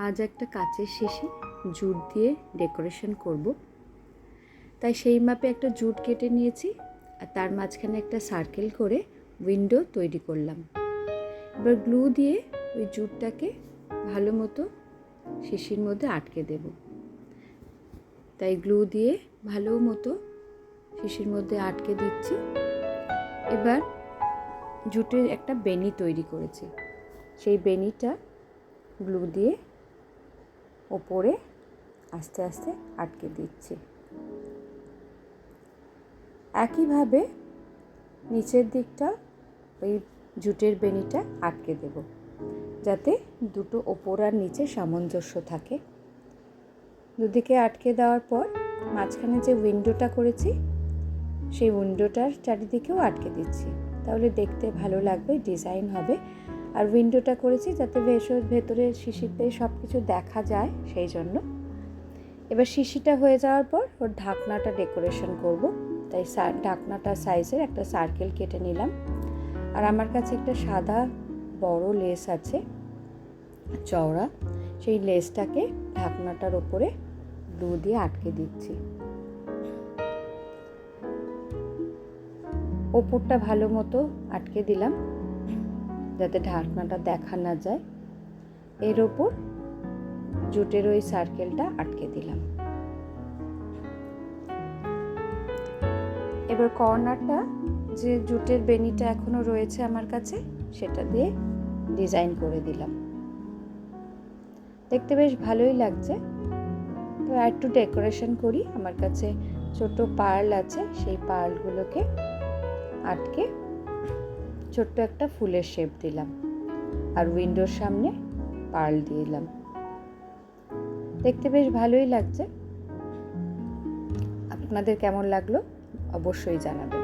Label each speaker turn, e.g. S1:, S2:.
S1: আজ একটা কাচের শিশি জুট দিয়ে ডেকোরেশন করব। তাই সেই মাপে একটা জুট কেটে নিয়েছি আর তার মাঝখানে একটা সার্কেল করে উইন্ডো তৈরি করলাম। এবার গ্লু দিয়ে ওই জুটটাকে ভালো মতো শিশির মধ্যে আটকে দেব। তাই গ্লু দিয়ে ভালো মতো শিশির মধ্যে আটকে দিচ্ছি। এবার জুটের একটা বেনি তৈরি করেছি, সেই বেনিটা গ্লু দিয়ে ওপরে আস্তে আস্তে আটকে দিচ্ছি। একইভাবে নিচের দিকটা ওই জুটের বেনিটা আটকে দেব, যাতে দুটো ওপর আর নিচে সামঞ্জস্য থাকে। দুদিকে আটকে দেওয়ার পর মাঝখানে যে উইন্ডোটা করেছি সেই উইন্ডোটার চারিদিকেও আটকে দিচ্ছি, তাহলে দেখতে ভালো লাগবে, ডিজাইন হবে। আর উইন্ডোটা করেছি যাতে ভেতরে শিশিতে সব কিছু দেখা যায়, সেই জন্য। এবার শিশিটা হয়ে যাওয়ার পর ওর ঢাকনাটা ডেকোরেশন করব। তাই ঢাকনাটা সাইজের একটা সার্কেল কেটে নিলাম। আর আমার কাছে একটা সাদা বড় লেস আছে চওড়া, সেই লেসটাকে ঢাকনাটার ওপরে গ্লু দিয়ে আটকে দিচ্ছি। ওপরটা ভালো মতো আটকে দিলাম যাতে ঢাকনাটা দেখা না যায়। এর ওপর জুটের ওই সার্কেলটা আটকে দিলাম। এবার কর্নারটা যে জুটের বেনিটা এখনো রয়েছে আমার কাছে, সেটা দিয়ে ডিজাইন করে দিলাম। দেখতে বেশ ভালোই লাগছে। তো একটু ডেকোরেশন করি। আমার কাছে ছোট পার্ল আছে, সেই পার্লগুলোকে আটকে ছোট্ট একটা ফুলের শেপ দিলাম আর উইন্ডোর সামনে পার্ল দিলাম। দেখতে বেশ ভালোই লাগছে। আপনাদের কেমন লাগলো অবশ্যই জানাবেন।